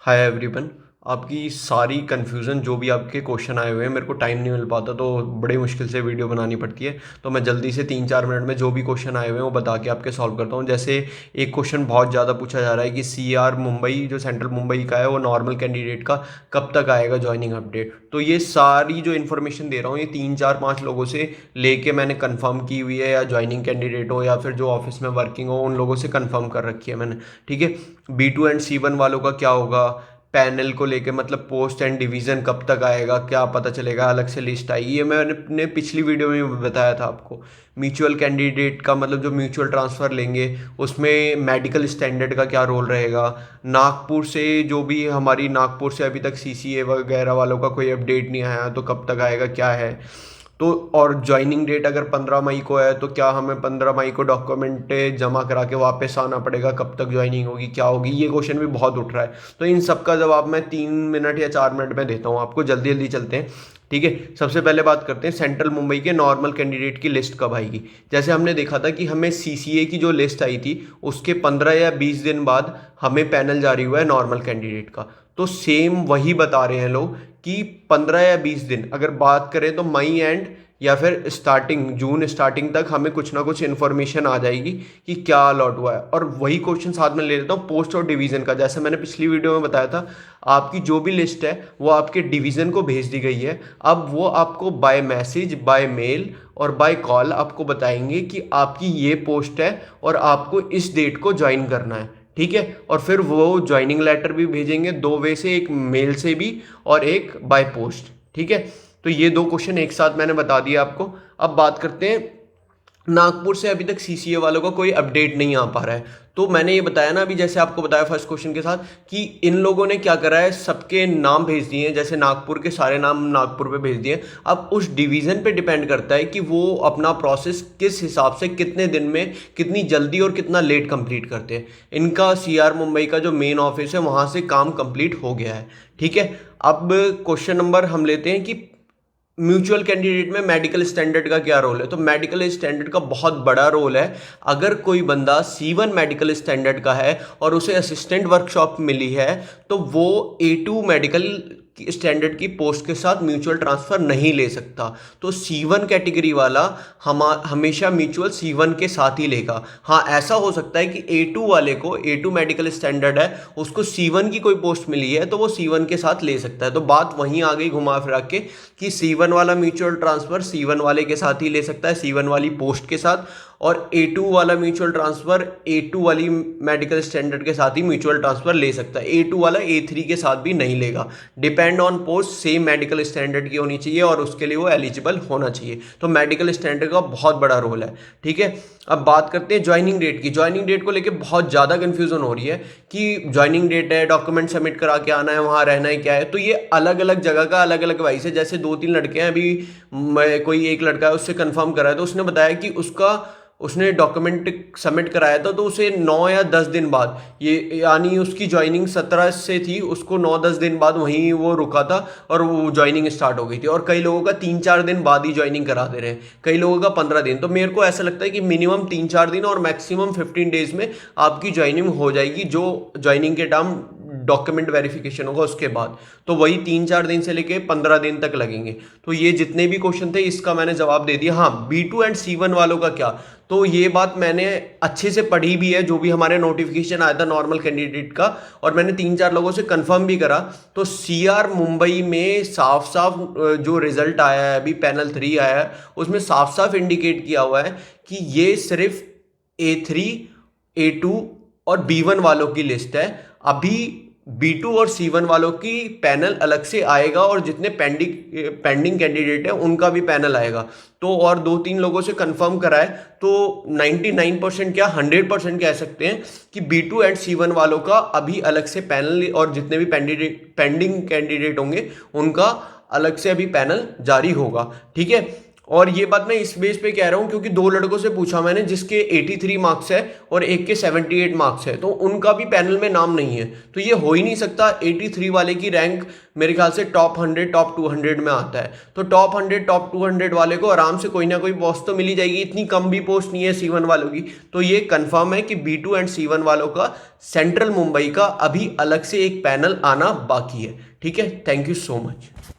Hi everyone. आपकी सारी confusion जो भी आपके क्वेश्चन आए हुए हैं, मेरे को टाइम नहीं मिल पाता तो बड़े मुश्किल से वीडियो बनानी पड़ती है। तो मैं जल्दी से 3-4 मिनट में जो भी क्वेश्चन आए हुए हैं वो बता के आपके सॉल्व करता हूँ। जैसे एक क्वेश्चन बहुत ज़्यादा पूछा जा रहा है कि सीआर मुंबई जो सेंट्रल मुंबई का है वो नॉर्मल कैंडिडेट का कब तक आएगा ज्वाइनिंग अपडेट। तो ये सारी जो इन्फॉर्मेशन दे रहा हूँ ये 3-4-5 लोगों से लेके मैंने कंफर्म की हुई है, या ज्वाइनिंग कैंडिडेट हो या फिर जो ऑफिस में वर्किंग हो उन लोगों से कंफर्म कर रखी है मैंने। ठीक है। B2 एंड C1 वालों का क्या होगा, पैनल को लेके मतलब पोस्ट एंड डिवीज़न कब तक आएगा, क्या पता चलेगा, अलग से लिस्ट आएगी, ये मैंने अपने पिछली वीडियो में भी बताया था आपको। म्यूचुअल कैंडिडेट का मतलब जो म्यूचुअल ट्रांसफ़र लेंगे उसमें मेडिकल स्टैंडर्ड का क्या रोल रहेगा। नागपुर से जो भी हमारी नागपुर से अभी तक CCA वगैरह वालों का कोई अपडेट नहीं आया तो कब तक आएगा क्या है। तो और ज्वाइनिंग डेट अगर 15 मई को है तो क्या हमें 15 मई को डॉक्यूमेंट जमा करा के वापस आना पड़ेगा, कब तक ज्वाइनिंग होगी, क्या होगी, ये क्वेश्चन भी बहुत उठ रहा है। तो इन सब का जवाब मैं 3 मिनट या 4 मिनट में देता हूँ आपको। जल्दी जल्दी चलते हैं। ठीक है। सबसे पहले बात करते हैं सेंट्रल मुंबई के नॉर्मल कैंडिडेट की लिस्ट कब आएगी। जैसे हमने देखा था कि हमें CCA की जो लिस्ट आई थी उसके 15 या 20 दिन बाद हमें पैनल जारी हुआ है नॉर्मल कैंडिडेट का। तो सेम वही बता रहे हैं लोग कि 15 या 20 दिन अगर बात करें तो मई एंड या फिर स्टार्टिंग जून स्टार्टिंग तक हमें कुछ ना कुछ इन्फॉर्मेशन आ जाएगी कि क्या अलॉट हुआ है। और वही क्वेश्चन साथ में ले लेता हूँ पोस्ट और डिवीज़न का। जैसे मैंने पिछली वीडियो में बताया था, आपकी जो भी लिस्ट है वो आपके डिवीज़न को भेज दी गई है। अब वो आपको बाय मैसेज, बाय मेल और बाय कॉल आपको बताएंगे कि आपकी ये पोस्ट है और आपको इस डेट को ज्वाइन करना है। ठीक है। और फिर वो ज्वाइनिंग लेटर भी भेजेंगे 2 वे से, एक मेल से भी और एक बाय पोस्ट। ठीक है। तो ये 2 क्वेश्चन एक साथ मैंने बता दिया आपको। अब बात करते हैं, नागपुर से अभी तक CCA वालों का कोई अपडेट नहीं आ पा रहा है। तो मैंने ये बताया ना अभी, जैसे आपको बताया फर्स्ट क्वेश्चन के साथ, कि इन लोगों ने क्या करा है, सबके नाम भेज दिए हैं। जैसे नागपुर के सारे नाम नागपुर पे भेज दिए। अब उस डिवीज़न पे डिपेंड करता है कि वो अपना प्रोसेस किस हिसाब से कितने दिन में, कितनी जल्दी और कितना लेट कंप्लीट करते हैं। इनका CR मुंबई का जो मेन ऑफिस है वहाँ से काम कंप्लीट हो गया है। ठीक है। अब क्वेश्चन नंबर हम लेते हैं कि म्यूचुअल कैंडिडेट में मेडिकल स्टैंडर्ड का क्या रोल है। तो मेडिकल स्टैंडर्ड का बहुत बड़ा रोल है। अगर कोई बंदा C1 मेडिकल स्टैंडर्ड का है और उसे असिस्टेंट वर्कशॉप मिली है तो वो A2 मेडिकल स्टैंडर्ड की पोस्ट के साथ म्यूचुअल ट्रांसफ़र नहीं ले सकता। तो C1 कैटेगरी वाला हमेशा म्यूचुअल C1 के साथ ही लेगा। हाँ, ऐसा हो सकता है कि A2 वाले को, A2 मेडिकल स्टैंडर्ड है, उसको C1 की कोई पोस्ट मिली है तो वो C1 के साथ ले सकता है। तो बात वहीं आ गई घुमा फिरा के कि C1 वाला म्यूचुअल ट्रांसफ़र C1 वाले के साथ ही ले सकता है, C1 वाली पोस्ट के साथ। और A2 वाला म्यूचुअल ट्रांसफ़र A2 वाली मेडिकल स्टैंडर्ड के साथ ही म्यूचुअल ट्रांसफ़र ले सकता है। A2 वाला A3 के साथ भी नहीं लेगा। Depend on post same medical standard की होनी चाहिए और उसके लिए वो एलिजिबल होना चाहिए। तो मेडिकल स्टैंडर्ड का बहुत बड़ा रोल है। ठीक है। अब बात करते हैं ज्वाइनिंग डेट की। ज्वाइनिंग डेट को लेकर बहुत ज़्यादा कन्फ्यूज़न हो रही है कि ज्वाइनिंग डेट है, डॉक्यूमेंट सबमिट करा के आना है, वहाँ रहना है, क्या है। तो ये अलग अलग जगह का अलग अलग वाइस है। जैसे 2-3 लड़के हैं, अभी कोई एक लड़का है उससे कंफर्म करा है तो उसने बताया कि उसने डॉक्यूमेंट सबमिट कराया था तो उसे 9 या 10 दिन बाद, ये यानी उसकी ज्वाइनिंग 17 से थी, उसको 9-10 दिन बाद वहीं वो रुका था और वो ज्वाइनिंग स्टार्ट हो गई थी। और कई लोगों का 3-4 दिन बाद ही ज्वाइनिंग करा दे रहे हैं, कई लोगों का 15 दिन। तो मेरे को ऐसा लगता है कि मिनिमम 3-4 दिन और मैक्सिमम 15 डेज में आपकी ज्वाइनिंग हो जाएगी, जो ज्वाइनिंग के टाइम डॉक्यूमेंट वेरिफिकेशन होगा उसके बाद। तो वही 3-4 दिन से लेके 15 दिन तक लगेंगे। तो ये जितने भी क्वेश्चन थे इसका मैंने जवाब दे दिया। हाँ, B2 एंड C1 वालों का क्या, तो ये बात मैंने अच्छे से पढ़ी भी है, जो भी हमारे नोटिफिकेशन आया था नॉर्मल कैंडिडेट का, और मैंने 3-4 लोगों से कंफर्म भी करा। तो CR मुंबई में साफ साफ जो रिजल्ट आया है, अभी पैनल 3 आया है, उसमें साफ साफ इंडिकेट किया हुआ है कि ये सिर्फ A3, A2 और B1 वालों की लिस्ट है। अभी B2 और C1 वालों की पैनल अलग से आएगा और जितने पेंडिंग कैंडिडेट है उनका भी पैनल आएगा। तो और 2-3 लोगों से कंफर्म करा है, तो 99% क्या 100% कह सकते हैं कि B2 एंड C1 वालों का अभी अलग से पैनल, और जितने भी पेंडिंग कैंडिडेट होंगे उनका अलग से अभी पैनल जारी होगा। ठीक है। और ये बात मैं इस बेस पे कह रहा हूँ क्योंकि दो लड़कों से पूछा मैंने जिसके 83 मार्क्स है और एक के 78 मार्क्स है, तो उनका भी पैनल में नाम नहीं है। तो ये हो ही नहीं सकता, 83 वाले की रैंक मेरे ख्याल से टॉप 100 टॉप 200 में आता है, तो टॉप 100 टॉप 200 वाले को आराम से कोई ना कोई पोस्ट तो मिल ही जाएगी, इतनी कम भी पोस्ट नहीं है C1 वालों की। तो ये कंफर्म है कि B2 एंड C1 वालों का सेंट्रल मुंबई का अभी अलग से एक पैनल आना बाकी है। ठीक है, थैंक यू सो मच।